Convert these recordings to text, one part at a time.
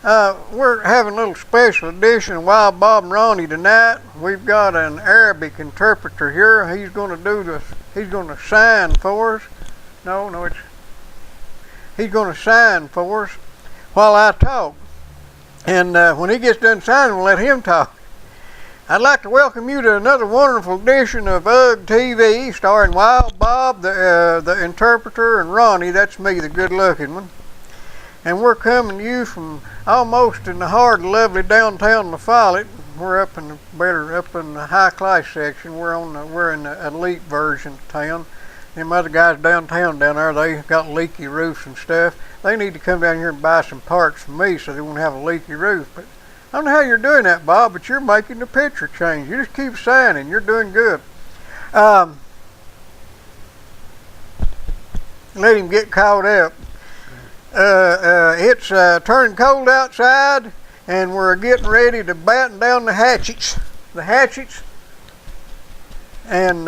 We're having a little special edition of Wild Bob and Ronnie tonight. We've got an Arabic interpreter here. He's going to do this. He's going to sign for us. He's going to sign for us while I talk. And when he gets done signing, we'll let him talk. I'd like to welcome you to another wonderful edition of UGG TV, starring Wild Bob, the interpreter, and Ronnie. That's me, the good-looking one. And we're coming to you from almost in the heart of lovely downtown Follett. We're up in the high class section. We're in the elite version of town. Them other guys downtown down there, they got leaky roofs and stuff. They need to come down here and buy some parts from me so they won't have a leaky roof. But I don't know how you're doing that, Bob, but you're making the picture change. You just keep signing. You're doing good. Let him get caught up. It's turning cold outside, and we're getting ready to batten down the hatchets. And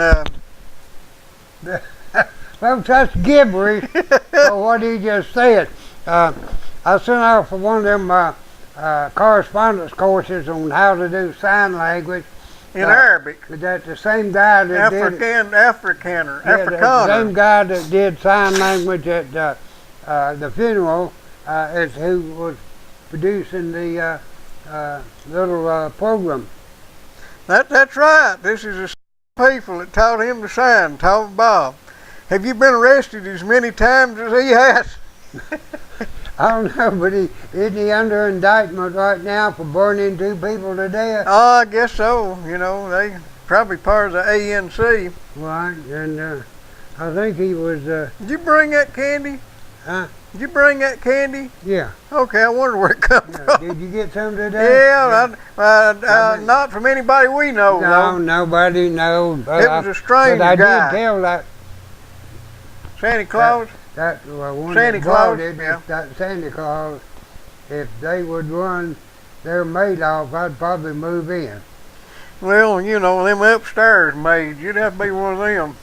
folks, that's gibberish. So what he just said. I sent out for one of them correspondence courses on how to do sign language in Arabic. That the same guy that Afrikaner. The same guy that did sign language at the funeral is who was producing the little program. That's right. This is the people that taught him to sign, taught Bob. Have you been arrested as many times as he has? I don't know, but isn't he under indictment right now for burning 2 people to death? Oh, I guess so. You know, they probably part of the ANC. Right, and I think he was... Did you bring that candy? Huh? Did you bring that candy? Yeah. Okay, I wonder where it comes from. Did you get some today? Yeah, not from anybody we know. No, though. Nobody knows. It was a strange guy. But guy. I did tell that... Santa Claus? Santa Claus, that Santa Claus, if they would run their maid off, I'd probably move in. Well, you know, them upstairs maids, you'd have to be one of them.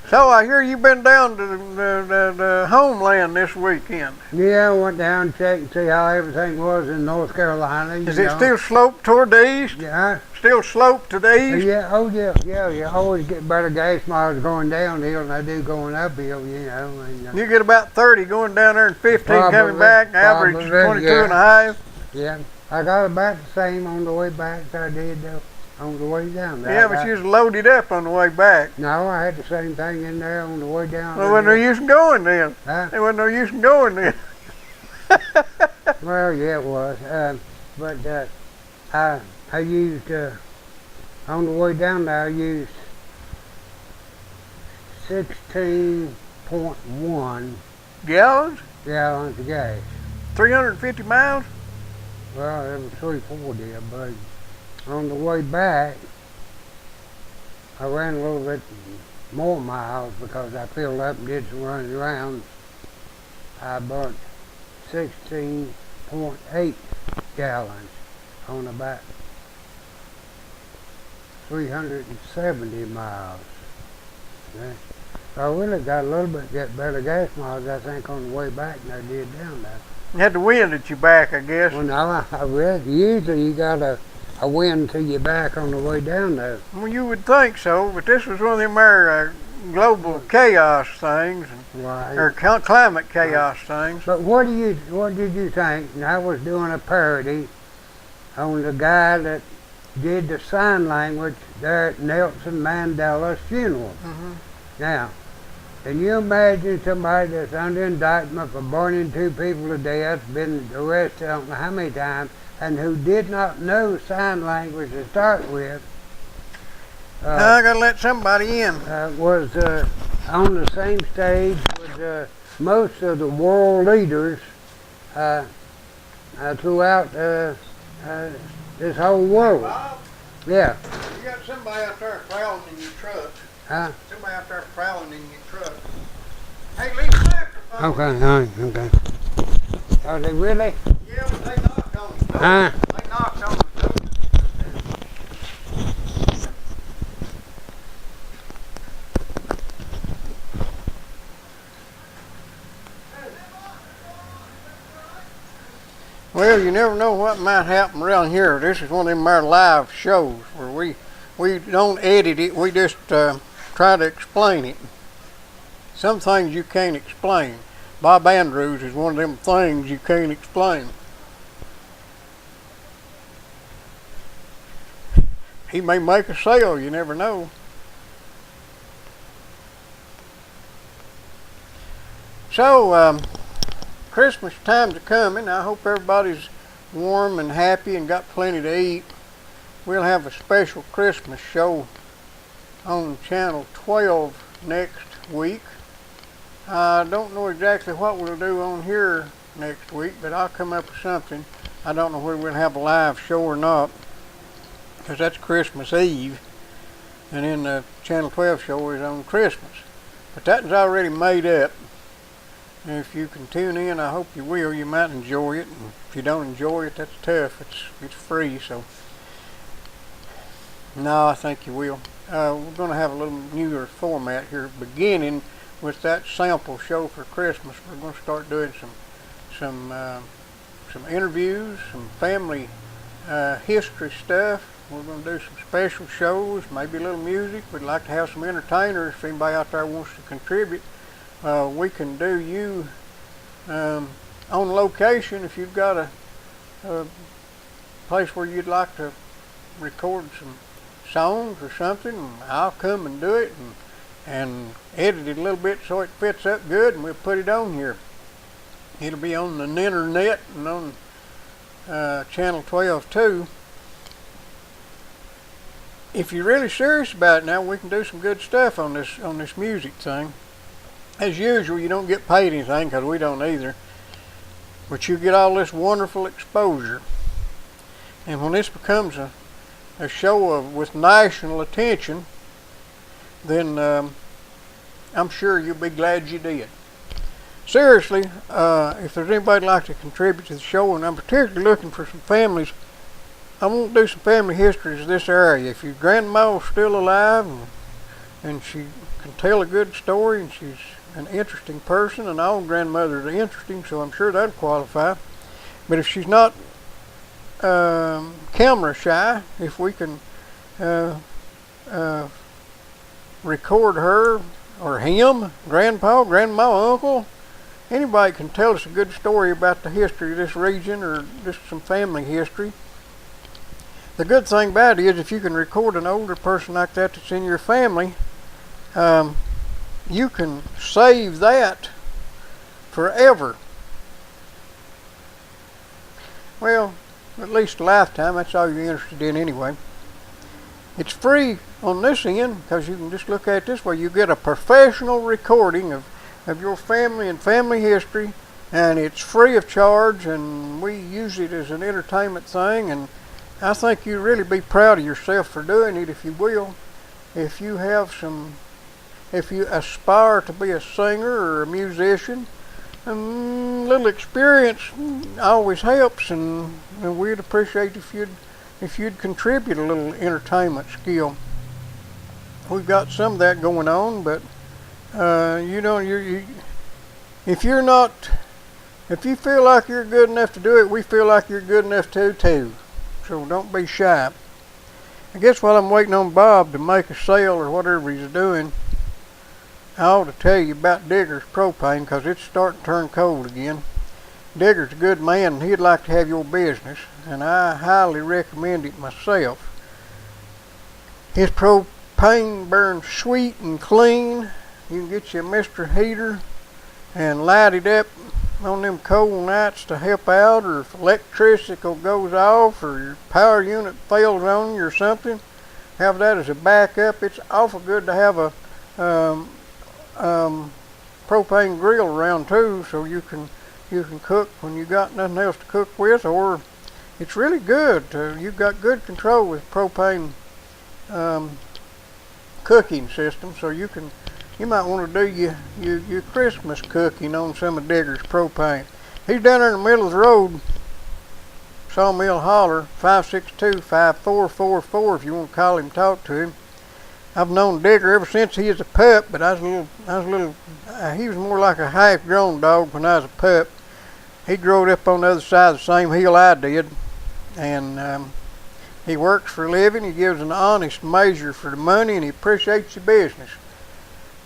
So I hear you've been down to the homeland this weekend. Yeah, I went down and checked and see how everything was in North Carolina. Is it still sloped toward the east? Yeah. Still sloped to the east? Yeah, I always get better gas miles going downhill than I do going uphill, you know. And, you get about 30 going down there and 15 coming back, average 22 and a half? Yeah, I got about the same on the way back as I did on the way down there. Yeah, but you was loaded up on the way back. No, I had the same thing in there on the way down. Well, there wasn't no use in going then. Huh? There wasn't no use in going then. Well, yeah, it was. But I used, on the way down there, I used 16.1 gallons of gas. 350 miles? Well, it was 340, but on the way back, I ran a little bit more miles because I filled up and did some running around. I burnt 16.8 gallons on about 370 miles. Okay. So I really got a little bit better gas miles, I think, on the way back than I did down there. You had the wind at your back, I guess. Well, no, I read usually you got a wind to your back on the way down there. Well, you would think so, but this was one of them global chaos things, Right. or climate chaos things. But what did you think? And I was doing a parody on the guy that did the sign language there at Nelson Mandela's funeral. Mm-hmm. Now, can you imagine somebody that's under indictment for burning 2 people to death, been arrested I don't know how many times, and who did not know sign language to start with? I gotta let somebody in. Was on the same stage with most of the world leaders throughout this whole world. Bob, Yeah. you got somebody out there prowling in your truck. Huh? Somebody out there prowling in your truck. Hey, leave the microphone. Okay, all right, okay. Are they really? Yeah, but they knocked on the door. Huh? They knocked on the door. Well, you never know what might happen around here. This is one of them our live shows where we don't edit it. We just try to explain it. Some things you can't explain. Bob Andrews is one of them things you can't explain. He may make a sale, you never know. So, Christmas time's coming. I hope everybody's warm and happy and got plenty to eat. We'll have a special Christmas show on Channel 12 next week. I don't know exactly what we'll do on here next week, but I'll come up with something. I don't know whether we'll have a live show or not, because that's Christmas Eve, and then the Channel 12 show is on Christmas. But that is already made up. And if you can tune in, I hope you will. You might enjoy it. And if you don't enjoy it, that's tough. It's free, so. No, I think you will. We're going to have a little newer format here, beginning with that sample show for Christmas. We're going to start doing some interviews, some family history stuff. We're going to do some special shows, maybe a little music. We'd like to have some entertainers. If anybody out there wants to contribute, we can do you on location. If you've got a place where you'd like to record some songs or something, I'll come and do it and edit it a little bit so it fits up good, and we'll put it on here. It'll be on the internet and on Channel 12 too. If you're really serious about it now, we can do some good stuff on this music thing. As usual, you don't get paid anything, because we don't either. But you get all this wonderful exposure. And when this becomes a show with national attention, then I'm sure you'll be glad you did. Seriously, if there's anybody like to contribute to the show, and I'm particularly looking for some families, I want to do some family histories of this area. If your grandma's still alive and she can tell a good story and she's an interesting person, and all grandmothers are interesting, so I'm sure that'll qualify. But if she's not camera shy, if we can record her or him, grandpa, grandma, uncle, anybody can tell us a good story about the history of this region or just some family history. The good thing about it is, if you can record an older person like that that's in your family, you can save that forever. Well, at least a lifetime. That's all you're interested in anyway. It's free on this end, because you can just look at it this way. You get a professional recording of your family and family history, and it's free of charge, and we use it as an entertainment thing, and I think you'd really be proud of yourself for doing it, if you will. If you aspire to be a singer or a musician, a little experience always helps, and we'd appreciate if you'd contribute a little entertainment skill. We've got some of that going on, but if you feel like you're good enough to do it, we feel like you're good enough to too. So don't be shy. I guess while I'm waiting on Bob to make a sale or whatever he's doing, I ought to tell you about Digger's propane, because it's starting to turn cold again. Digger's a good man, and he'd like to have your business, and I highly recommend it myself. His propane burns sweet and clean. You can get you a Mr. Heater and light it up on them cold nights to help out, or if electricity goes off or your power unit fails on you or something, have that as a backup. It's awful good to have a propane grill around too, so you can cook when you got nothing else to cook with, or it's really good. You've got good control with propane cooking system, so you might want to do your Christmas cooking on some of Digger's propane. He's down there in the middle of the road, Sawmill Holler, 562-5444 if you want to call him, talk to him. I've known Digger ever since he was a pup, but he was more like a half-grown dog when I was a pup. he growed up on the other side of the same hill I did, and he works for a living. He gives an honest measure for the money, and he appreciates your business.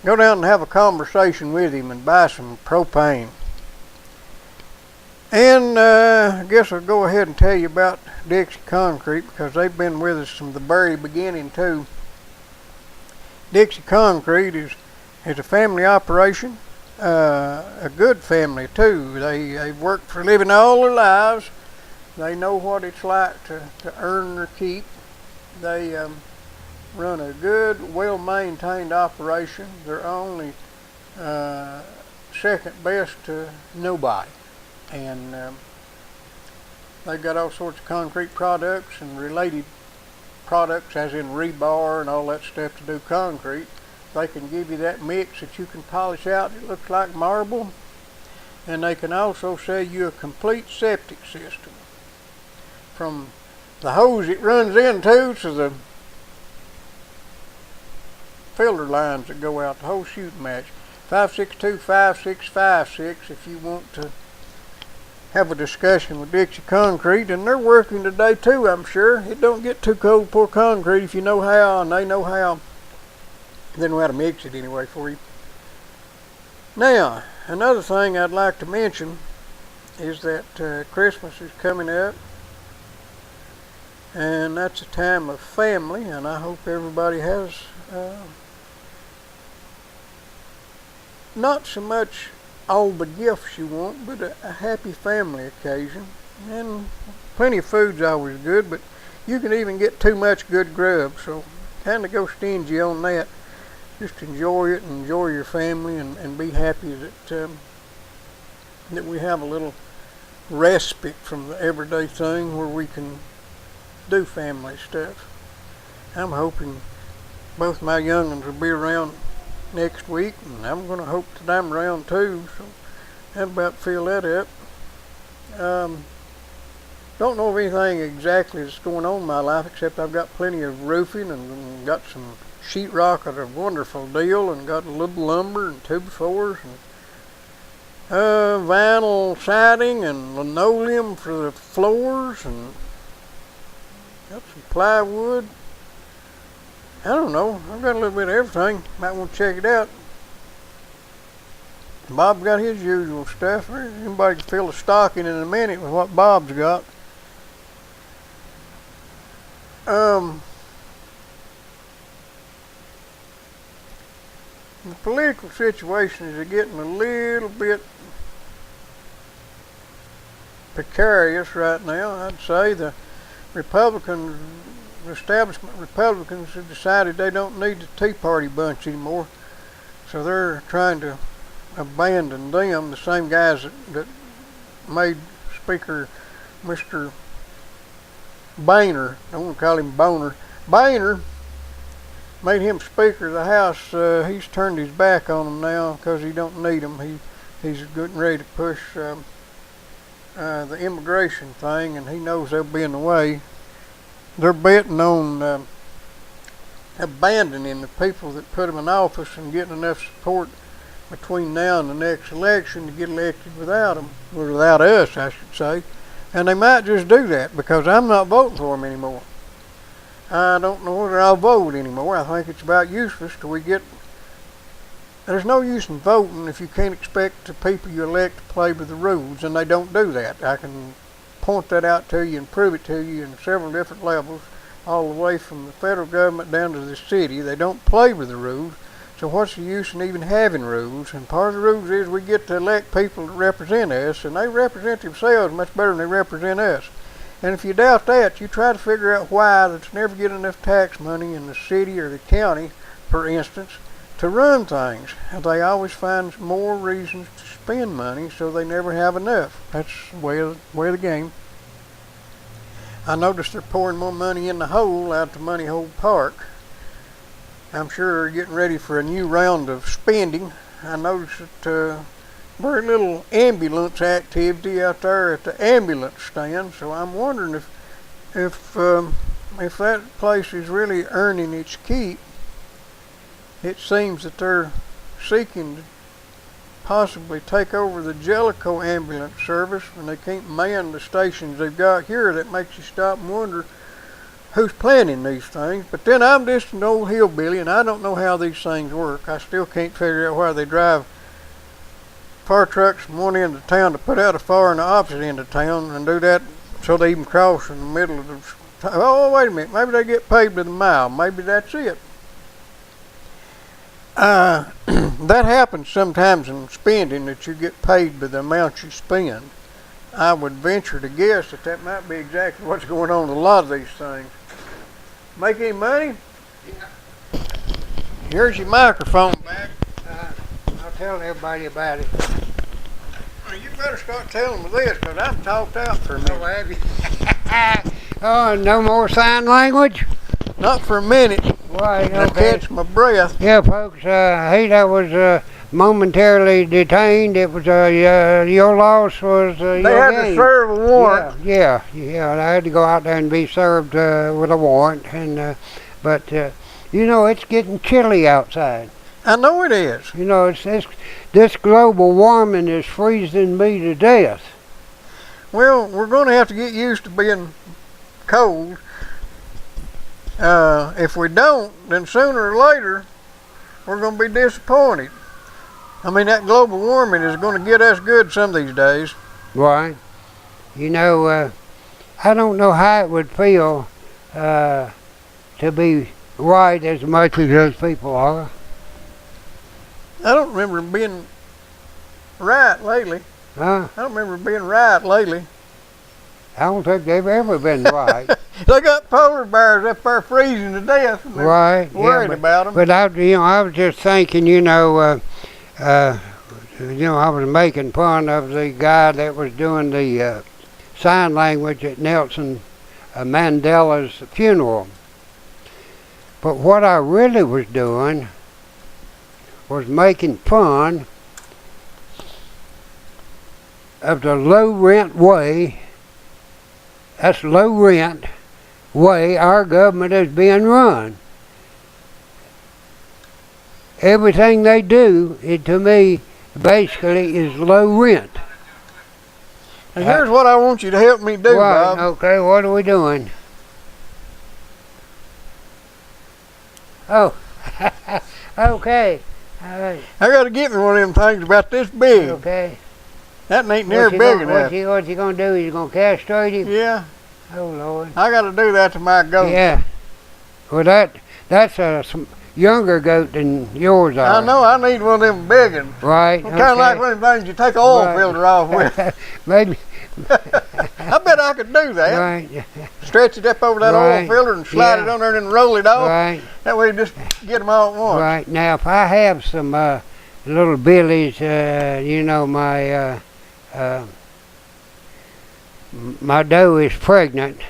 Go down and have a conversation with him and buy some propane. And I guess I'll go ahead and tell you about Dixie Concrete, because they've been with us from the very beginning too. Dixie Concrete is a family operation, a good family too. They've worked for a living all their lives. They know what it's like to earn their keep. They run a good, well-maintained operation. They're only second best to nobody. And they've got all sorts of concrete products and related products, as in rebar and all that stuff to do concrete. They can give you that mix that you can polish out. It looks like marble. And they can also sell you a complete septic system, from the hose it runs into to the filter lines that go out, the whole shooting match. 562-5656 if you want to have a discussion with Dixie Concrete. And they're working today too, I'm sure. It don't get too cold to pour concrete if you know how, and they know how. They know how to mix it anyway for you. Now, another thing I'd like to mention is that Christmas is coming up, and that's a time of family, and I hope everybody has not so much all the gifts you want, but a happy family occasion. And plenty of food's always good, but you can even get too much good grub, so kind of go stingy on that. Just enjoy it and enjoy your family, and be happy that we have a little respite from the everyday thing where we can do family stuff. I'm hoping both my young'uns will be around next week, and I'm going to hope that I'm around too, so that about fill that up. Don't know of anything exactly that's going on in my life, except I've got plenty of roofing and got some sheetrock at a wonderful deal, and got a little lumber and 2x4s and vinyl siding and linoleum for the floors, and got some plywood. I don't know, I've got a little bit of everything. Might want to check it out. Bob's got his usual stuff. Anybody can fill a stocking in a minute with what Bob's got. The political situation is getting a little bit precarious right now. I'd say the establishment Republicans have decided they don't need the Tea Party bunch anymore, so they're trying to abandon them. The same guys that made Speaker Mr. Boehner, I don't want to call him Boner, Boehner, made him Speaker of the House. He's turned his back on them now because he don't need them. He's getting ready to push the immigration thing, and he knows they'll be in the way. They're betting on abandoning the people that put them in office and getting enough support between now and the next election to get elected without them, or without us, I should say. And they might just do that, because I'm not voting for them anymore. I don't know whether I'll vote anymore. I think it's about useless till we get... There's no use in voting if you can't expect the people you elect to play by the rules, and they don't do that. I can point that out to you and prove it to you in several different levels, all the way from the federal government down to the city. They don't play with the rules, so what's the use in even having rules? And part of the rules is we get to elect people that represent us, and they represent themselves much better than they represent us. And if you doubt that, you try to figure out why there's never get enough tax money in the city or the county, for instance, to run things. They always find more reasons to spend money, so they never have enough. That's the way of the game. I noticed they're pouring more money in the hole out to Money Hole Park. I'm sure they're getting ready for a new round of spending. I noticed that very little ambulance activity out there at the ambulance stand, so I'm wondering if that place is really earning its keep. It seems that they're seeking to possibly take over the Jellicoe ambulance service when they can't man the stations they've got here. That makes you stop and wonder who's planning these things. But then I'm just an old hillbilly, and I don't know how these things work. I still can't figure out why they drive fire trucks from one end of town to put out a fire in the opposite end of town and do that so they even cross in the middle of the... Oh, wait a minute. Maybe they get paid by the mile. Maybe that's it. That happens sometimes in spending, that you get paid by the amount you spend. I would venture to guess that that might be exactly what's going on with a lot of these things. Make any money? Yeah. Here's your microphone back. I'll tell everybody about it. Well, you better start telling me this, because I'm talked out for a minute. Oh, have you? Oh, no more sign language? Not for a minute. Why? To Okay. catch my breath. Yeah, folks, he that was momentarily detained. It was your loss was They your had gain. to serve a warrant. Yeah. They had to go out there and be served with a warrant. And but you know, it's getting chilly outside. I know it is. You know, this global warming is freezing me to death. Well, we're going to have to get used to being cold. If we don't, then sooner or later, we're going to be disappointed. I mean, that global warming is going to get us good some of these days. Right. You know, I don't know how it would feel to be right as much as those people are. I don't remember being right lately. Huh? I don't remember being right lately. I don't think they've ever been right. They got polar bears up there freezing to death. And they're Right. worried about them. But I was just thinking, I was making fun of the guy that was doing the sign language at Nelson Mandela's funeral. But what I really was doing was making fun of the low rent way. That's low rent way our government is being run. Everything they do, to me, basically is low rent. And here's what I want you to help me do, Right, Bob. okay, what are we doing? Oh, okay. I got to get me one of them things about this big. Okay. That ain't near big enough. What's he going to do? He's going to castrate him? Yeah. Oh, Lord. I got to do that to my goat. Yeah. Well, that's a younger goat than yours are. I know. I need one of them big ones. Right. Kind of like one of them things you take an oil filter off with. Maybe. I bet I could do that. Right. Stretch it up over that oil filter and slide it on there and then roll it off. Right. That way you just get them all at once. Right. Now, if I have some little billies, my doe is pregnant.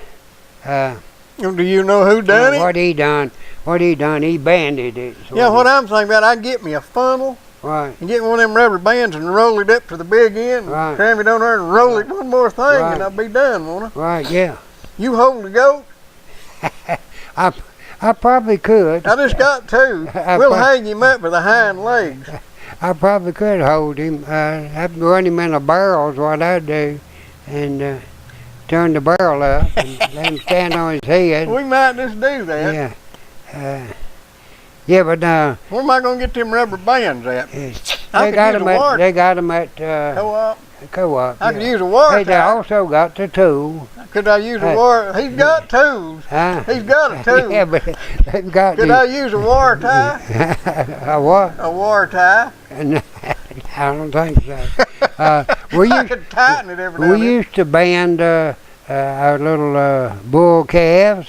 Do you know who done it? What he done? He banded it. Yeah, what I'm thinking about, I can get me a funnel Right. and get one of them rubber bands and roll it up to the big end, Right. cram it on there and roll it one more thing, Right. and I'll be done, won't I? Right. Yeah. You hold the goat? I probably could. I just got two. We'll hang him up with the hind legs. I probably could hold him. I'd run him in a barrel is what I'd do, and turn the barrel up and let him stand on his head. We might just do that. Yeah. Yeah, but Where am I going to get them rubber bands at? they got them at Co-op? Co-op. I could use a wire Hey, they tie. also got the tool. Could I use a wire? He's got tools. Huh? He's got a tool. Yeah, but they've got Could I use a wire tie? a what? A wire tie? I don't think so. I could tighten it every now and We then. used to band our little bull calves,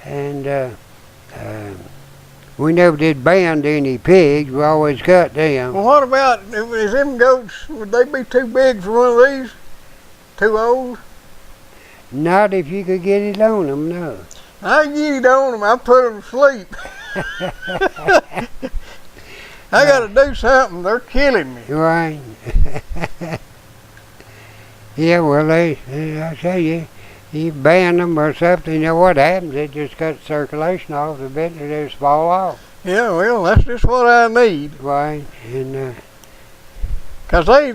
and we never did band any pigs. We always cut them. Well, what about, is them goats, would they be too big for one of these? Too old? Not if you could get it on them, no. I get it on them, I put them to sleep. I got to do something, they're killing me. Right. Yeah, well, I tell you, you ban them or something, you know what happens? It just cuts circulation off a bit and they just fall off. Yeah, well, that's just what I need. Right, and 'Cause they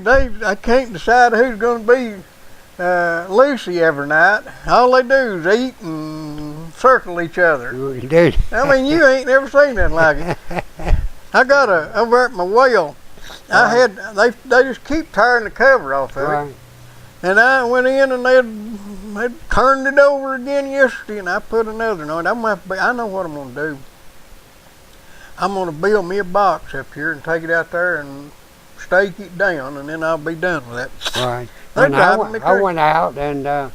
can't decide who's going to be Lucy every night. All they do is eat and circle each other. Dude. I mean, you ain't never seen nothing like it. I got over at my well. They just keep tearing the cover off of it. And I went in and they'd turned it over again yesterday, and I put another one on it. I know what I'm gonna do. I'm gonna build me a box up here and take it out there and stake it down, and then I'll be done with it. Right. And I went out and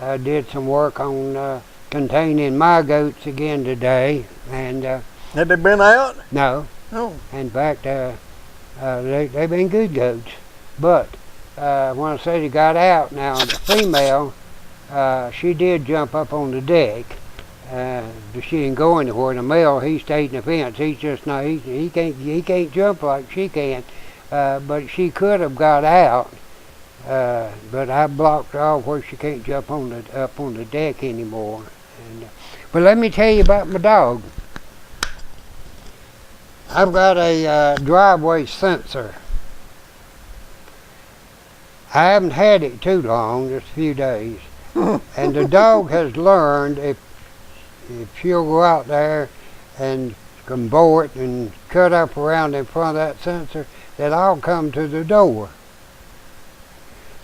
I did some work on containing my goats again today. And had they been out? No. Oh. In fact, they've been good goats. But when I say they got out, now the female, she did jump up on the deck. She didn't go anywhere. The male, he stayed in the fence. He's just not. He can't jump like she can. But she could have got out. But I blocked her off where she can't jump up on the deck anymore. But let me tell you about my dog. I've got a driveway sensor. I haven't had it too long, just a few days. And the dog has learned if she'll go out there and cavort and cut up around in front of that sensor, that I'll come to the door.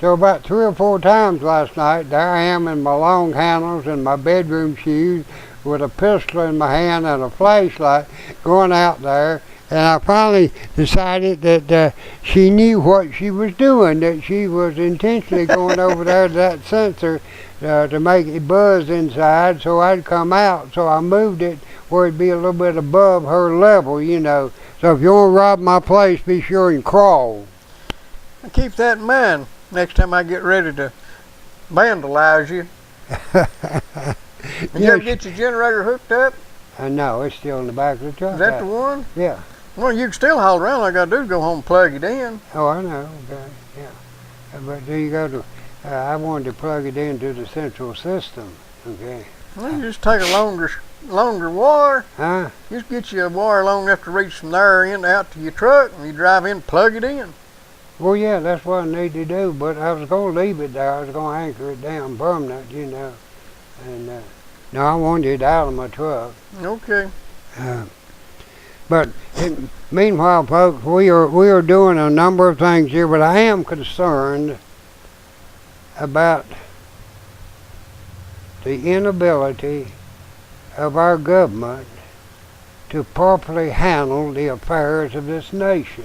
So about 3 or 4 times last night, there I am in my long handles and my bedroom shoes with a pistol in my hand and a flashlight going out there. And I finally decided that she knew what she was doing, that she was intentionally going over there to that sensor to make it buzz inside so I'd come out. So I moved it where it'd be a little bit above her level, you know. So if you want to rob my place, be sure and crawl. I keep that in mind next time I get ready to vandalize you. You ever get your generator hooked up? No, it's still in the back of the truck. Is that the one? Yeah. Well, you can still haul around. All I got to do is go home and plug it in. Oh, I know. Okay. Yeah. But do you go to... I wanted to plug it into the central system. Okay. Well, you just take a longer wire. Huh? Just get you a wire long enough to reach from there in out to your truck, and you drive in and plug it in. Well, yeah, that's what I need to do, but I was going to leave it there. I was going to anchor it down permanent, you know. And no, I wanted it out of my truck. Okay. But meanwhile, folks, we are doing a number of things here, but I am concerned about the inability of our government to properly handle the affairs of this nation.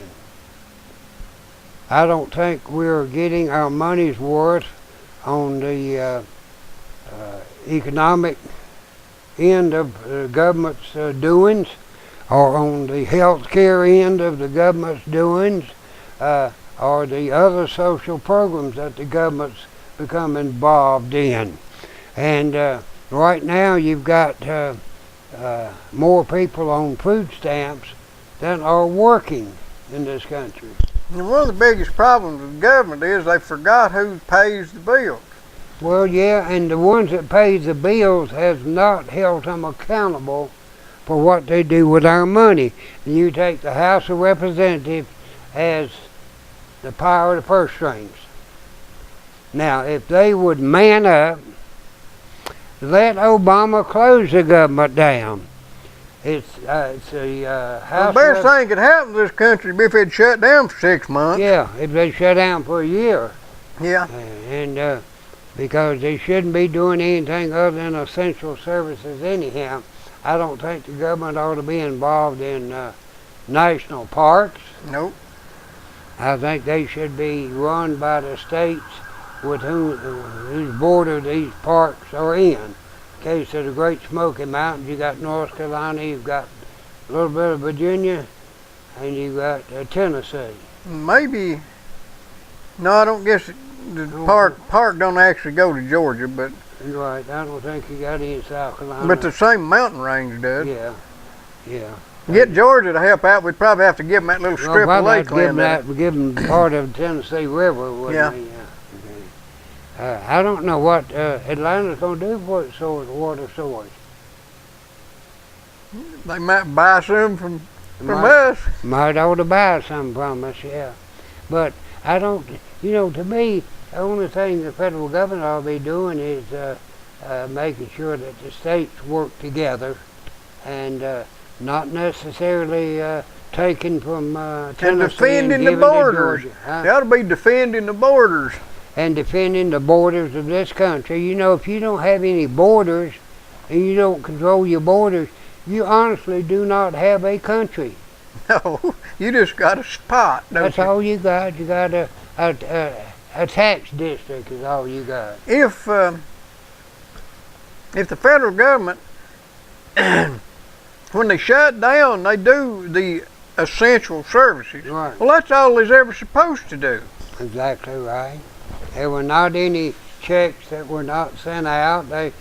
I don't think we're getting our money's worth on the economic end of the government's doings, or on the health care end of the government's doings, or the other social programs that the government's become involved in. And right now you've got more people on food stamps than are working in this country. And one of the biggest problems with the government is they forgot who pays the bills. Well, yeah, and the ones that pay the bills has not held them accountable for what they do with our money. And you take the House of Representatives as the power of the purse strings. Now, if they would man up, let Obama close the government down. It's the House. The best thing could happen to this country would be if it shut down for 6 months. Yeah, if they shut down for a year. Yeah. And because they shouldn't be doing anything other than essential services anyhow. I don't think the government ought to be involved in national parks. Nope. I think they should be run by the states with whose border these parks are in. In case of the Great Smoky Mountains, you got North Carolina, you've got a little bit of Virginia, and you've got Tennessee. Maybe. No, I don't guess the park don't actually go to Georgia, but. Right, I don't think you got any in South Carolina. But the same mountain range does. Yeah, yeah. Get Georgia to help out, we'd probably have to give them that little strip of lakeland. Give them part of the Tennessee River, wouldn't we? Yeah. Okay. I don't know what Atlanta's going to do for its water source. They might buy some from us. Might ought to buy some from us, yeah. But I don't, to me, the only thing the federal government ought to be doing is making sure that the states work together and not necessarily taking from Tennessee and defending and the giving borders. to Georgia. Huh? They ought to be defending the borders. And defending the borders of this country. If you don't have any borders and you don't control your borders, you honestly do not have a country. No, you just got a spot. That's all you got. You got a tax district is all you got. If the federal government, when they shut down, they do the essential services. Right. Well, that's all they's ever supposed to do. Exactly right. There were not any checks that were not sent out. The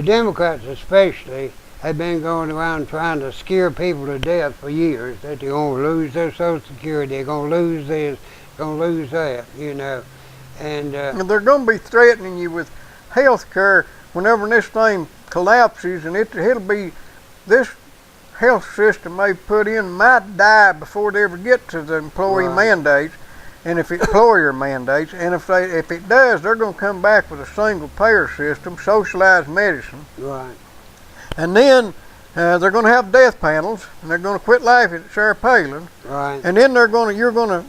Democrats especially have been going around trying to scare people to death for years that they're going to lose their Social Security, they're going to lose this, going to lose that, And they're going to be threatening you with health care whenever this thing collapses, and it'll be, this health system they've put in might die before they ever get to the employee mandates, and if employer mandates, and if it does, they're going to come back with a single payer system, socialized medicine. Right. And then they're going to have death panels, and they're going to quit laughing at Sarah Palin. Right. And then you're going to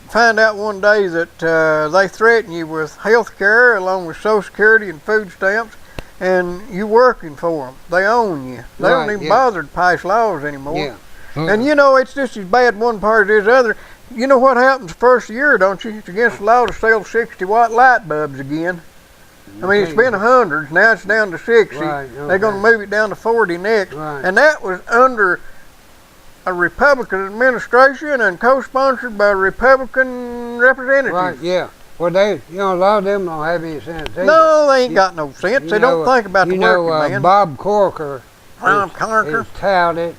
find out one day that they threaten you with health care along with Social Security and food stamps, and you working for them. They own you. They don't even bother to pass laws anymore. Yeah. And it's just as bad one part as the other. You know what happens the first year, don't you? It's against the law to sell 60-watt light bulbs again. I mean, it's been 100s, now it's down to 60. Right, okay. They're going to move it down to 40 next. Right. And that was under a Republican administration and co-sponsored by Republican representatives. Right, yeah. Well, a lot of them don't have any sense either. No, they ain't got no sense. They don't think about the working man. Bob Corker Corker is touted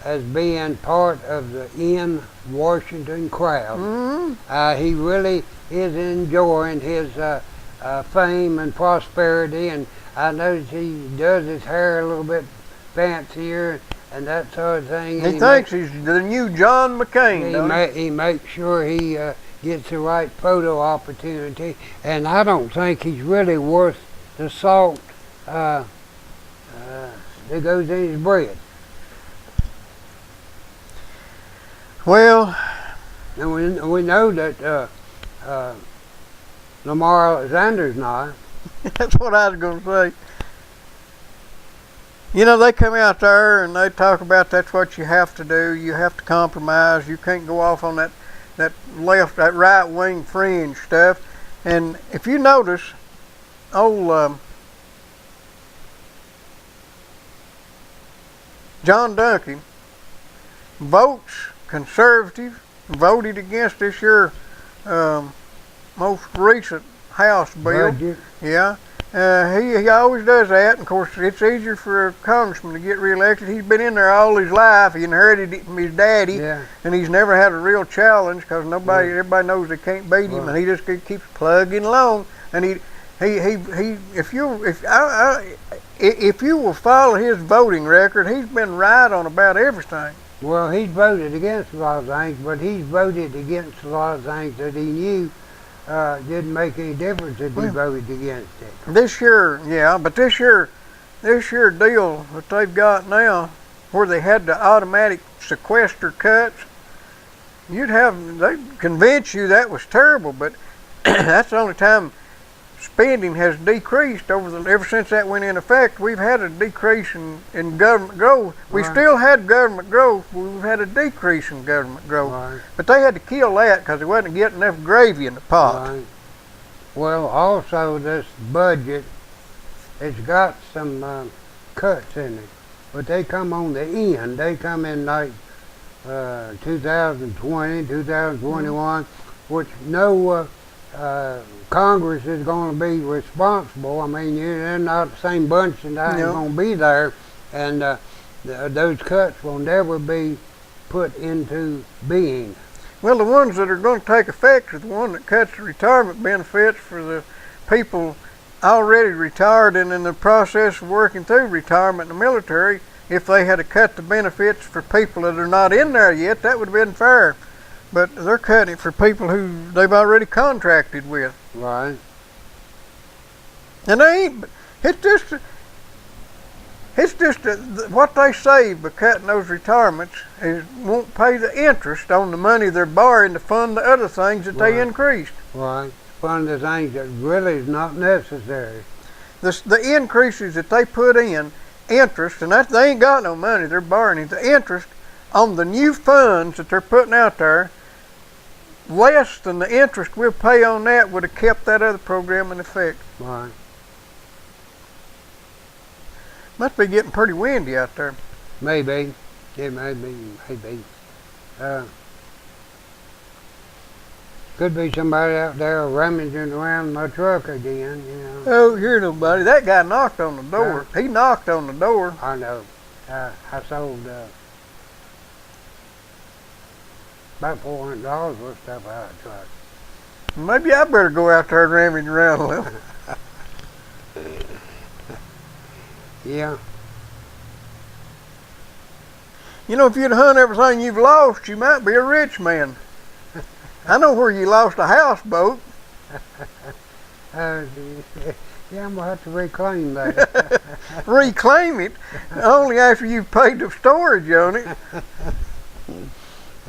as being part of the in Washington crowd. Mm-hmm. He really is enjoying his fame and prosperity, and I notice he does his hair a little bit fancier and that sort of thing. He thinks he's the new John McCain. He makes sure he gets the right photo opportunity, and I don't think he's really worth the salt that goes in his bread. Well, and we know that Lamar Alexander's not. That's what I was going to say. They come out there and they talk about that's what you have to do. You have to compromise. You can't go off on that right wing fringe stuff. And if you notice, old John Duncan votes conservative, voted against this year most recent House bill. Budget. Yeah. He always does that. And of course, it's easier for a congressman to get reelected. He's been in there all his life. He inherited it from his daddy, and he's never had a real challenge because everybody knows they can't beat him, and he just keeps plugging along. And if you will follow his voting record, he's been right on about everything. Well, he's voted against a lot of things, but he's voted against a lot of things that he knew didn't make any difference if he voted against it. This year, but this year deal that they've got now, where they had the automatic sequester cuts, they convince you that was terrible, but that's the only time spending has decreased ever since that went in effect. We've had a decrease in government growth. We still had government growth, but we've had a decrease in government growth. Right. But they had to kill that because they wasn't getting enough gravy in the pot. Right. Well, also this budget, it's got some cuts in it, but they come on the end. They come in like 2020, 2021, which no Congress is going to be responsible. I mean, they're not the same bunch and I ain't going to be there, and those cuts will never be put into being. Well, the ones that are going to take effect are the one that cuts the retirement benefits for the people already retired and in the process of working through retirement in the military. If they had to cut the benefits for people that are not in there yet, that would have been fair. but they're cutting it for people who they've already contracted with. Right. And they ain't. It's just what they save by cutting those retirements is won't pay the interest on the money they're borrowing to fund the other things that they increased. Right. Fund the things that really is not necessary. The increases that they put in, interest, and that they ain't got no money, they're borrowing the interest on the new funds that they're putting out there, less than the interest we'll pay on that would have kept that other program in effect. Right. Must be getting pretty windy out there. Maybe. It may be. Maybe. Could be somebody out there rummaging around my truck again, you know. Oh, hear nobody. That guy knocked on the door. He knocked on the door. I know. I sold about $400 worth of stuff out of the truck. Maybe I better go out there and rummage around a little. Yeah. You know, if you'd hunt everything you've lost, you might be a rich man. I know where you lost a houseboat. Yeah, I'm going to have to reclaim that. Reclaim it only after you've paid the storage on it.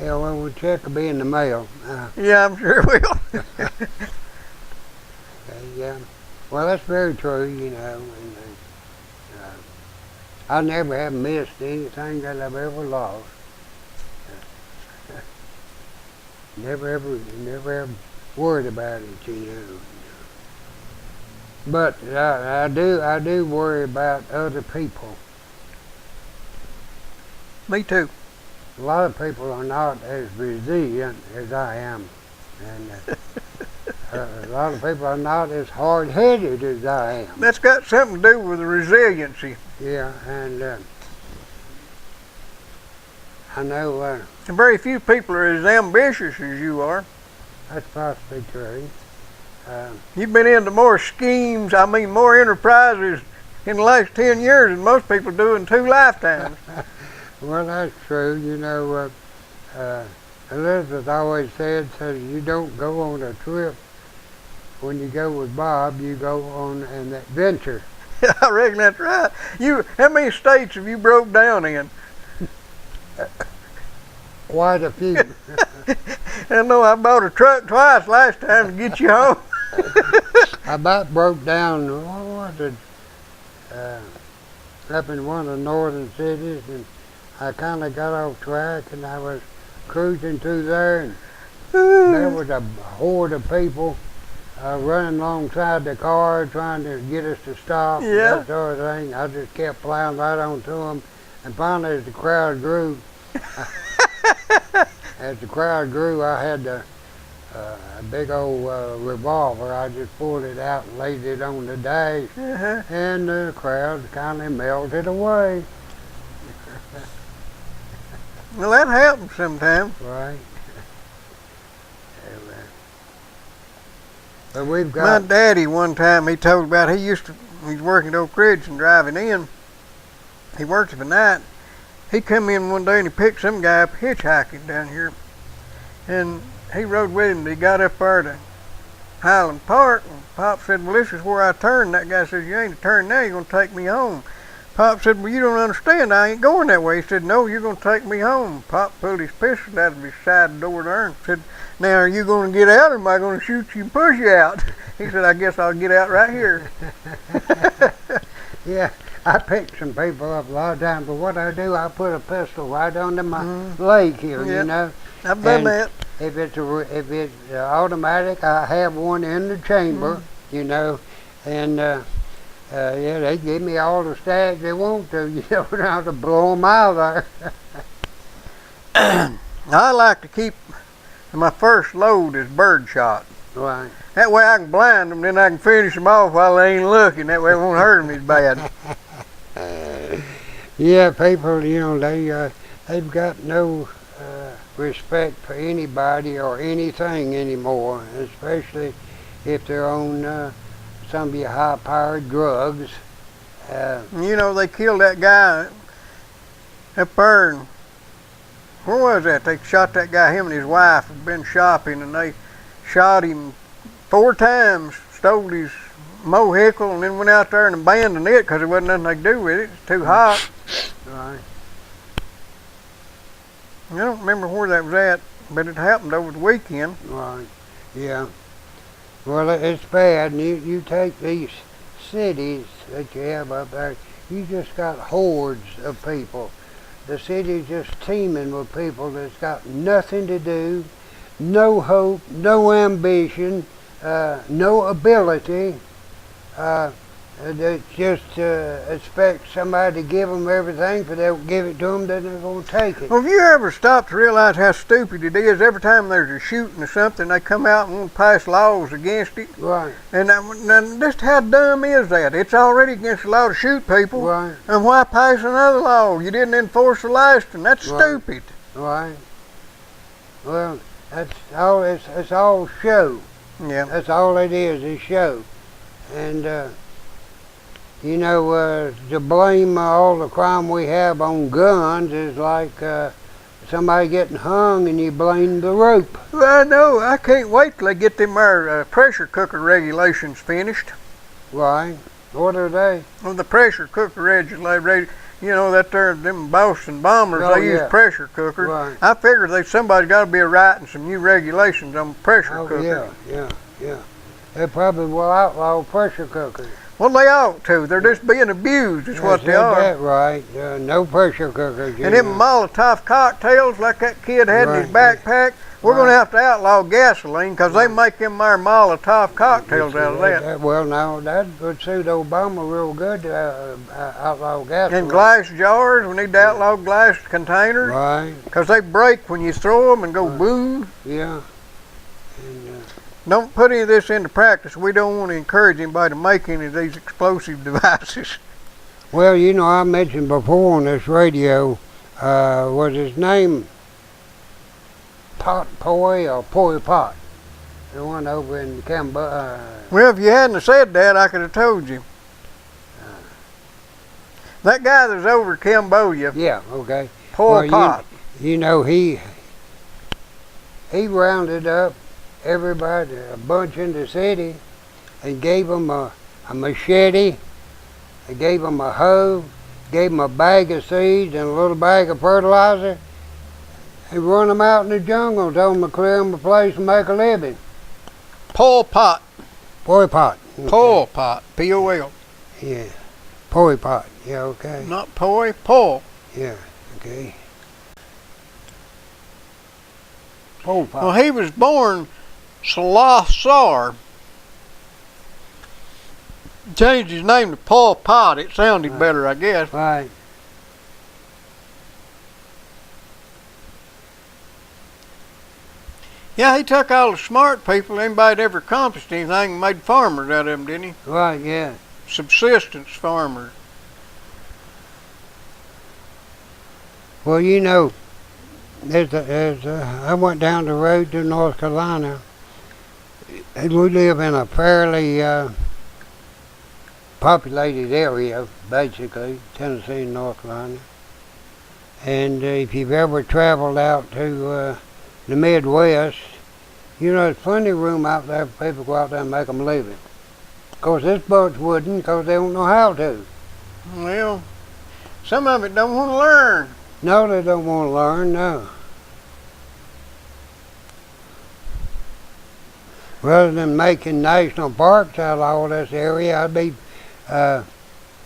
Yeah, well, the check will be in the mail. Yeah, I'm sure it will. Yeah. Well, that's very true, you know. And, I never have missed anything that I've ever lost. Never ever worried about it, you know. But I do worry about other people. Me too. A lot of people are not as resilient as I am, and a lot of people are not as hard-headed as I am. That's got something to do with the resiliency. Yeah, and I know And very few people are as ambitious as you are. that's possibly true. You've been into more schemes, more enterprises in the last 10 years than most people do in 2 lifetimes. Well, that's true. You know, Elizabeth always said you don't go on a trip when you go with Bob, you go on an adventure. I reckon that's right. How many states have you broke down in? Quite a few. I know I bought a truck twice last time to get you home. I about broke down, what was it, up in one of the northern cities, and I kind of got off track, and I was cruising through there, and there was a horde of people running alongside the car trying to get us to stop, and that sort of thing. I just kept plowing right onto them, and finally as the crowd grew, I had a big old revolver. I just pulled it out and laid it on the dash, and the crowd kind of melted away. Well, that happens sometimes. Right. But we've got... My daddy one time, he told about he was working at Oak Ridge and driving in. He worked at the night. He come in one day and he picked some guy up hitchhiking down here. And he rode with him. He got up there to Highland Park, and Pop said, well, this is where I turn. That guy says, you ain't a turn now, you're going to take me home. Pop said, well, you don't understand, I ain't going that way. He said, no, you're going to take me home. Pop pulled his pistol out of his side door there and said, now are you going to get out or am I going to shoot you and push you out? He said, I guess I'll get out right here. Yeah, I pick some people up a lot of times, but what I do, I put a pistol right under my leg here, you know. I've done that. If it's automatic, I have one in the chamber, you know, and yeah, they give me all the stats they want to, you know, how to blow them out there. I like to keep my first load is birdshot. Right. That way I can blind them, then I can finish them off while they ain't looking. That way it won't hurt them as bad. Yeah, people, you know, they've got no respect for anybody or anything anymore, especially if they're on some of your high-powered drugs. You know, they killed that guy up there Where was that? They shot that guy. Him and his wife had been shopping, and they shot him 4 times. Stole his motorcycle, and then went out there and abandoned it because there wasn't nothing they could do with it. It's too hot. Right. I don't remember where that was at, but it happened over the weekend. Right. Yeah. Well, it's bad. And you take these cities that you have up there, you just got hordes of people. The city's just teeming with people that's got nothing to do, no hope, no ambition, no ability. They just expect somebody to give them everything. If they don't give it to them, then they're going to take it. Well, have you ever stopped to realize how stupid it is? Every time there's a shooting or something, they come out and want to pass laws against it. Right. And just how dumb is that? It's already against the law to shoot people. Right. And why pass another law? You didn't enforce the last one. That's Right. stupid. Right. Well, that's all. It's all show. Yeah. That's all it is show. And to blame all the crime we have on guns is like somebody getting hung and you blame the rope. Well, I know. I can't wait till they get them pressure cooker regulations finished. Right. What are they? Well, the pressure cooker regulations, that there, them Boston bombers, Oh, they use yeah. pressure cookers. Right. I figured somebody's got to be writing some new regulations on pressure Oh, cookers. yeah. They probably will outlaw pressure cookers. Well, they ought to. They're just being abused, is what they are. That right. No pressure cookers. And them Molotov cocktails like that kid had in his Right. backpack, we're going to have to outlaw gasoline because they make them there Molotov cocktails out of that. Well, now, that would suit Obama real good to outlaw gasoline. And glass jars, we need to outlaw glass containers Right. because they break when you throw them and go boom. Yeah. And, Don't put any of this into practice. We don't want to encourage anybody to make any of these explosive devices. well, I mentioned before on this radio, was his name Pot Poi or Poi Pot? The one over in Cambodia. Well, if you hadn't have said that, I could have told you. That guy that's over Cambodia, Yeah, okay. Pol Pot. He rounded up everybody, a bunch in the city, and gave them a machete, they gave them a hoe, gave them a bag of seeds and a little bag of fertilizer, and run them out in the jungle, told them to clear them a place and make a living. Pol Pot. Poi Pot. Okay. Pol Pot. P-O-L. Yeah. Poi Pot. Yeah, okay. Not poi, Pol. Yeah, okay. Pol Pot. Well, he was born Slothsar. Changed his name to Pol Pot. It sounded better, I guess. Right. Yeah, he took all the smart people, anybody that ever accomplished anything, and made farmers out of them, didn't he? Right, yeah. Subsistence farmers. Well, I went down the road to North Carolina, and we live in a fairly populated area, basically, Tennessee and North Carolina. And if you've ever traveled out to the Midwest, there's plenty of room out there for people to go out there and make them a living. Of course, this bunch wouldn't, because they don't know how to. Well, some of it don't want to learn. No, they don't want to learn, no. Rather than making national parks out of all this area, I'd be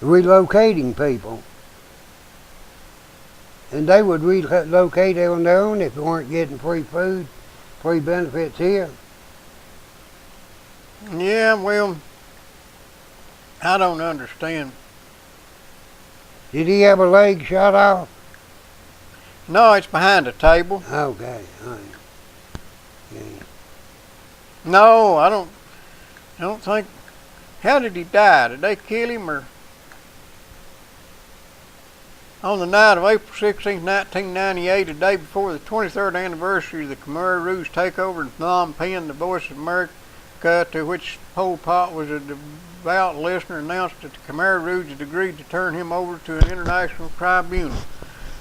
relocating people. And they would relocate on their own if they weren't getting free food, free benefits here. Yeah, well, I don't understand. Did he have a leg shot off? No, it's behind the table. Okay, all right. Okay. No, I don't think. How did he die? Did they kill him or? On the night of April 16, 1998, a day before the 23rd anniversary of the Khmer Rouge takeover in Phnom Penh, the Voice of America, to which Pol Pot was a devout listener, announced that the Khmer Rouge had agreed to turn him over to an international tribunal.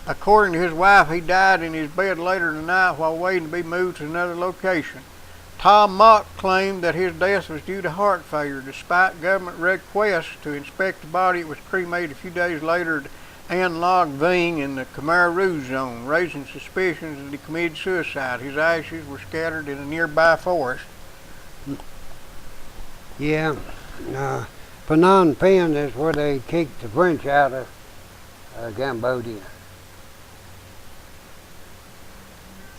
According to his wife, he died in his bed later in the night while waiting to be moved to another location. Tom Mott claimed that his death was due to heart failure. Despite government requests to inspect the body, it was cremated a few days later at An Log Ving in the Khmer Rouge zone, raising suspicions that he committed suicide. His ashes were scattered in a nearby forest. Yeah. Phnom Penh is where they kicked the French out of Cambodia.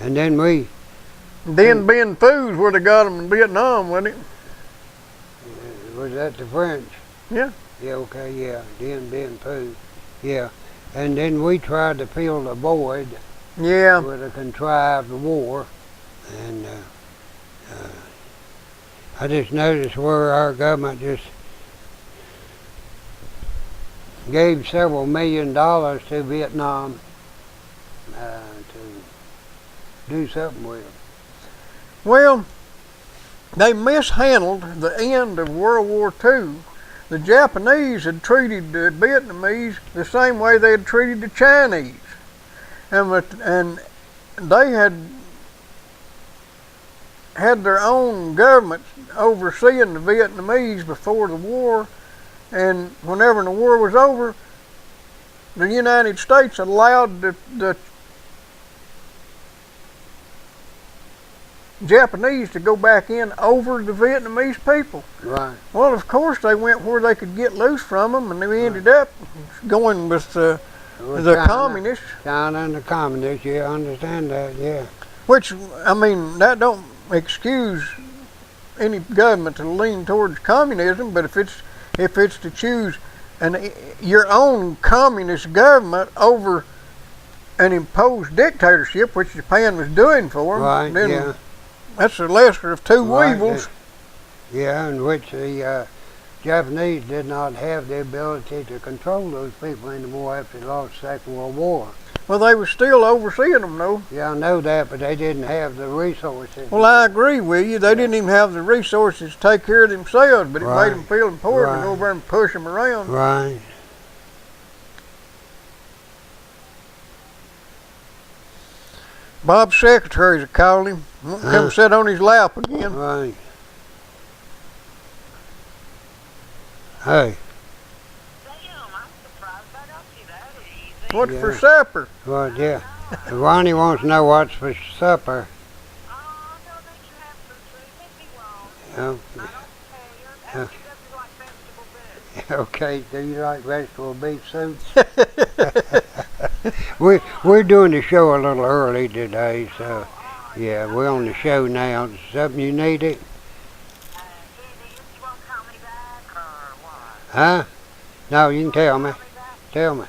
And then Dien Bien Phu's where they got them in Vietnam, wasn't it? Was that the French? Yeah. Yeah, okay, yeah. Dien Bien Phu. Yeah. And then we tried to fill the void with a contrived war. And I just noticed where our government just gave several $1 million to Vietnam to do something with them. Well, they mishandled the end of World War II. The Japanese had treated the Vietnamese the same way they had treated the Chinese. And they had their own government overseeing the Vietnamese before the war. And whenever the war was over, the United States allowed the Japanese to go back in over the Vietnamese people. Right. Well, of course, they went where they could get loose from them, and they ended up going with the communists. China and the communists, yeah, I understand that, yeah. Which, I mean, that don't excuse any government to lean towards communism, but if it's to choose your own communist government over an imposed dictatorship, which Japan was doing for them, then that's the lesser of two evils. Yeah, in which the Japanese did not have the ability to control those people anymore after they lost the Second World War. Well, they were still overseeing them, though. Yeah, I know that, but they didn't have the resources. Well, I agree with you. They didn't even have the resources to take care of themselves, but it made them feel important to go over and push them around. Right. Bob's secretaries are calling him. Won't come sit on his lap again. Right. Hey. What's for supper? Well, yeah. Ronnie wants to know what's for supper. Okay, do you like vegetable beef soup? We're doing the show a little early today, so yeah, we're on the show now. Is something you needed? Huh? No, you can tell me. Tell me.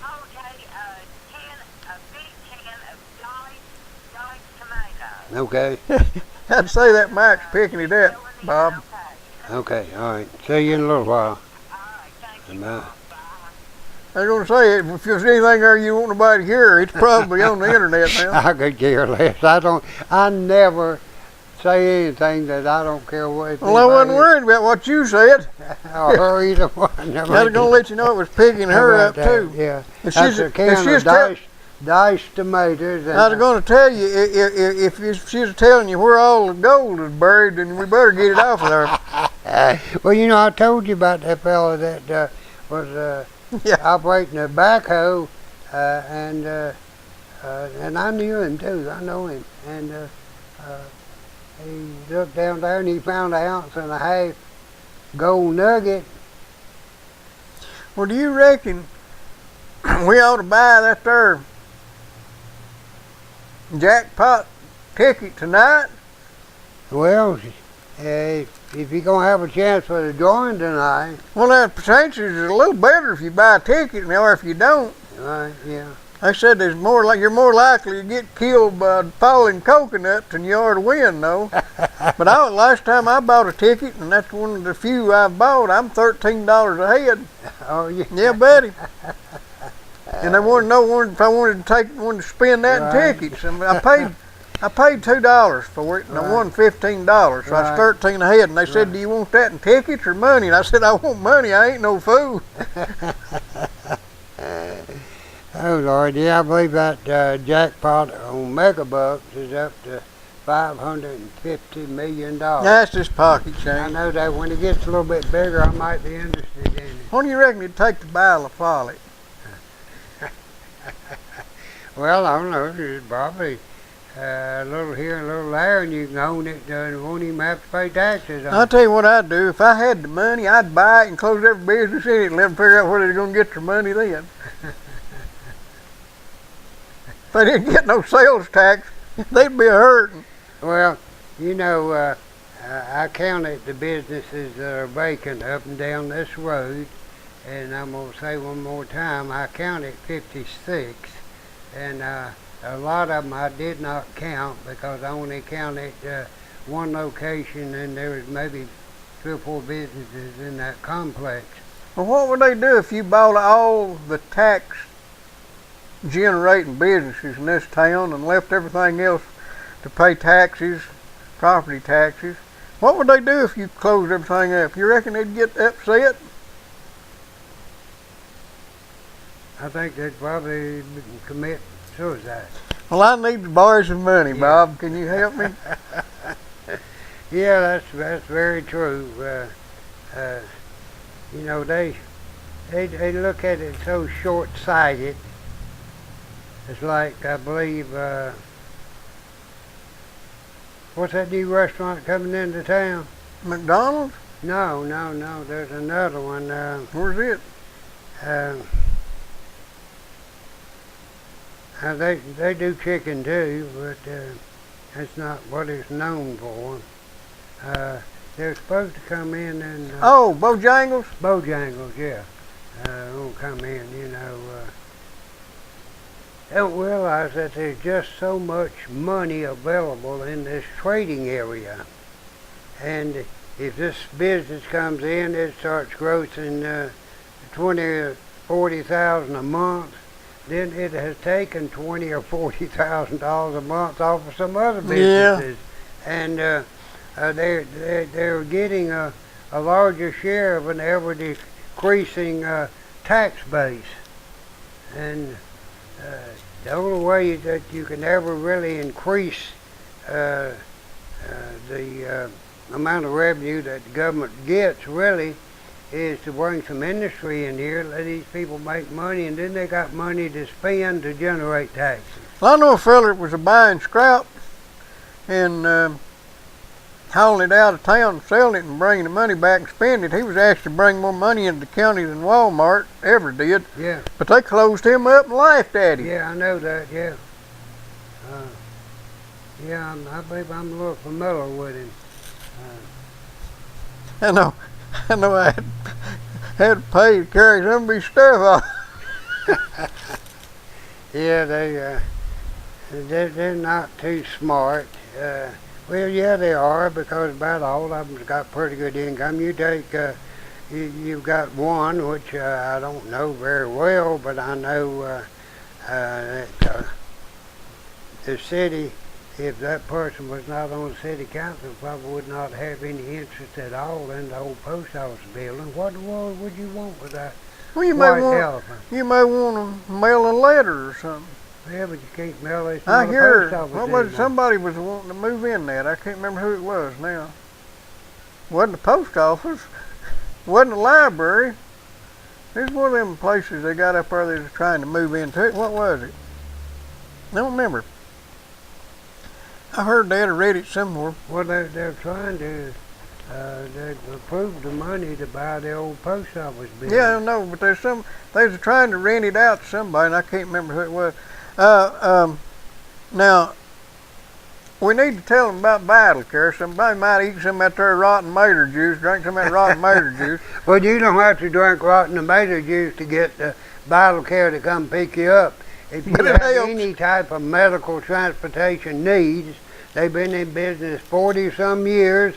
Okay. I'd say that Mike's picking it up, Bob. Okay, all right. See you in a little while. Bye. I was going to say, if there's anything there you want nobody to hear, it's probably on the internet now. I could care less. I never say anything that I don't care what. Well, I wasn't worried about what you said. Or either one. I was going to let you know it was picking her up, too. Yeah. If That's a can of diced tomatoes. And I was going to tell you, if she's telling you where all the gold is buried, then we better get it off of there. Well, you know, I told you about that fellow that was operating a backhoe, and I knew him too. I know him, and he looked down there and he found 1.5 ounce gold nugget. Well, do you reckon we ought to buy that there jackpot ticket tonight? Well, if you're going to have a chance for the drawing tonight. Well, the percentages is a little better if you buy a ticket than they are if you don't. Right, yeah. They said you're more likely to get killed by falling coconuts than you are to win, though. But last time I bought a ticket, and that's one of the few I've bought, I'm $13 ahead. Oh, yeah. Yeah, buddy. And they wanted to know if I wanted to spend that in tickets. And I paid $2 for it, and I won $15, so I was 13 ahead. And they said, "Do you want that in tickets or money?" And I said, "I want money. I ain't no fool." Oh knows already. Yeah, I believe that jackpot on Megabucks is up to $550 million. That's just pocket I change. know that when it gets a little bit bigger, I might be interested in it. What do you reckon it'd take to buy La Follette? Well, I don't know. It's probably a little here and a little there, and you can own it and won't even have to pay taxes on I'll it. tell you what I'd do. If I had the money, I'd buy it and close every business in it and let them figure out where they're going to get their money then. If they didn't get no sales tax, they'd be hurting. Well, you know, I counted the businesses that are vacant up and down this road, and I'm going to say one more time, I counted 56, and a lot of them I did not count because I only counted one location, and there was maybe 3 or 4 businesses in that complex. Well, what would they do if you bought all the tax generating businesses in this town and left everything else to pay taxes, property taxes? What would they do if you closed everything up? You reckon they'd get upset? I think they'd probably commit suicide. Well, I need to borrow some money, Yeah. Bob. Can you help me? Yeah, that's very true. You know, they look at it so short-sighted. It's like, I believe, what's that new restaurant coming into town? McDonald's? No, there's another one. Where's it? They do chicken too, but that's not what it's known for. They're supposed to come in and... Oh, Bojangles? Bojangles, yeah. Won't come in, you know. Don't realize that there's just so much money available in this trading area. And if this business comes in, it starts grossing 20 or 40,000 a month, then it has taken $20,000 or $40,000 a month off of some other businesses. Yeah. And they're getting a larger share of an ever decreasing tax base. And the only way that you can ever really increase the amount of revenue that the government gets really is to bring some industry in here, let these people make money, and then they got money to spend to generate taxes. Well, I know a fella that was buying scrap and hauling it out of town, selling it and bringing the money back and spending it. He was asked to bring more money into the county than Walmart ever did. Yeah. But they closed him up and laughed at him. Yeah, I know that, yeah. Yeah, I believe I'm a little familiar with him. I know I had to pay to carry some of his stuff off. Yeah, they're not too smart. Well, yeah, they are, because about all of them's got pretty good income. You take, you've got one, which I don't know very well, but I know that the city, if that person was not on the city council, probably would not have any interest at all in the old post office building. What in the world would you want with that Well, you white may elephant? want to mail a letter or something. Yeah, but you can't mail this I to the hear post office what was it? anymore. Somebody was wanting to move in there. I can't remember who it was now. Wasn't the post office. Wasn't the library. It's one of them places they got up there they was trying to move into. What was it? I don't remember. I heard that or read it somewhere. Well, they're trying to they approved the money to buy the old post office building. Yeah, I know, but they was trying to rent it out to somebody, and I can't remember who it was. Now, we need to tell them about Vital Care. Somebody might eat some of that there rotten tomato juice, drink some of that rotten tomato juice. Well, you don't have to drink rotten tomato juice to get the Vital Care to come pick you up. If you have any type of medical transportation needs, they've been in business 40-some years,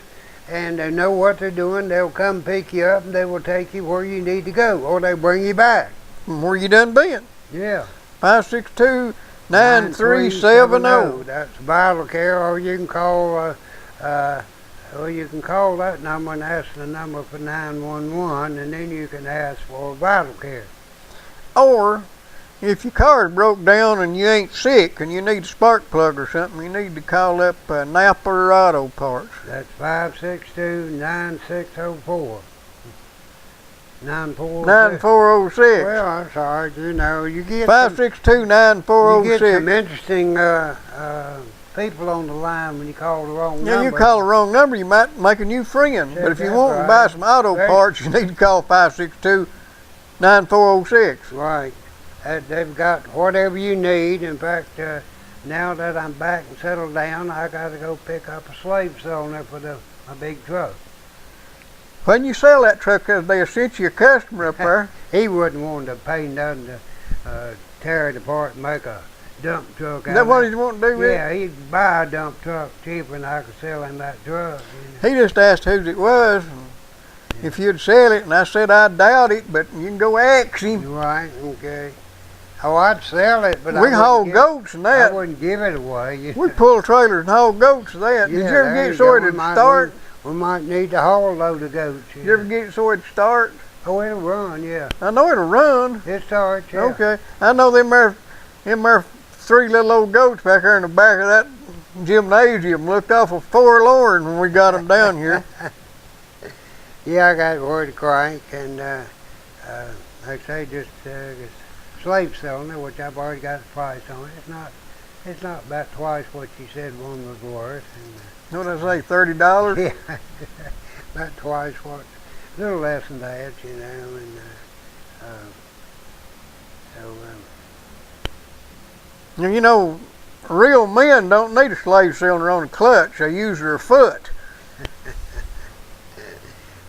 and they know what they're doing. They'll come pick you up, and they will take you where you need to go, or they bring you back. Where you done been? Yeah. 562-9370. That's Vital Care, or you can call. You can call that number and ask the number for 911, and then you can ask for Vital Care. Or if your car's broke down and you ain't sick and you need a spark plug or something, you need to call up Napa Auto Parts. That's 562-9604. 9406. 9406. Well, I'm sorry, you know, you get 562-9406. you get some interesting people on the line when you call the wrong number. Yeah, you call the wrong number, you might make a new friend. But if you want to buy some auto parts, you need to call 562-9406. Right. They've got whatever you need. In fact, now that I'm back and settled down, I got to go pick up a slave cylinder for my big truck. When you sell that truck, they sent you a customer up there. He wouldn't want to pay nothing to tear it apart and make a dump truck. Is that what he's wanting to do with it? Yeah, he'd buy a dump truck cheaper than I could sell him that truck. He just asked whose it was, and if you'd sell it, and I said I doubt it, but you can go ask him. Right, okay. Oh, I'd sell it, but we haul goats and that. I wouldn't give it away. We pull trailers and haul goats and that. Yeah, did you ever get so it'd start? We might need to haul a load of goats. Did you ever get so it'd start? Oh, it'll run, yeah. I know it'll run. It starts, yeah. Okay. I know them there 3 little old goats back there in the back of that gymnasium looked awful forlorn when we got them down here. Yeah, I got word to crank, and like I say, just slave cylinder, which I've already got the price on. It's not about twice what you said one was worth. And, what did I say, $30? Yeah, about twice what, a little less than that, you know, and You know, real men don't need a slave cylinder on a clutch. They use their foot.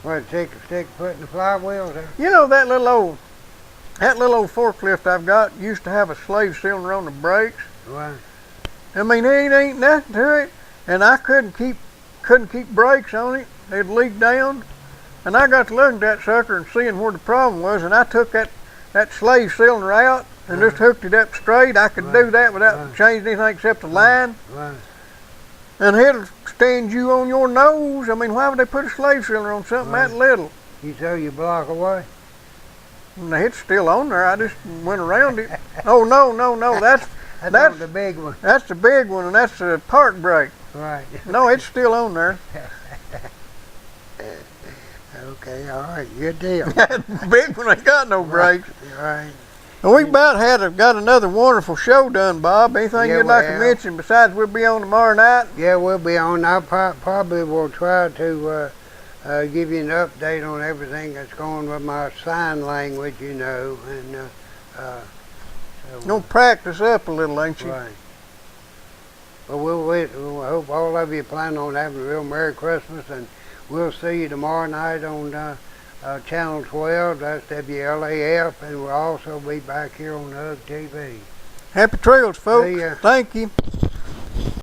What, stick a foot in the flywheel? You know that little old forklift I've got used to have a slave cylinder on the brakes. Right. I mean, it ain't nothing to it, and I couldn't keep brakes on it. It'd leak down, and I got to looking at that sucker and seeing where the problem was, and I took that slave cylinder out and just hooked it up straight. I could do that without changing anything except the line. Right. And it'll stand you on your nose. I mean, why would they put a slave cylinder on something that little? You throw your block away? No, it's still on there. I just went around it. Oh, no. That's the big one. That's the big one, and that's the park brake. Right. No, it's still on there. Okay, all right, good deal. The big one ain't got no brakes. Right. Well, we about got another wonderful show done, Bob. Anything you'd like to mention besides we'll be on tomorrow night? Yeah, we'll be on. I probably will try to give you an update on everything that's going with my sign language, you know, and You'll practice up a little, ain't you? Right. But we'll hope all of you plan on having a real Merry Christmas, and we'll see you tomorrow night on Channel 12, that's WLAF, and we'll also be back here on UGG TV. Happy trails, folks. See ya. Thank you.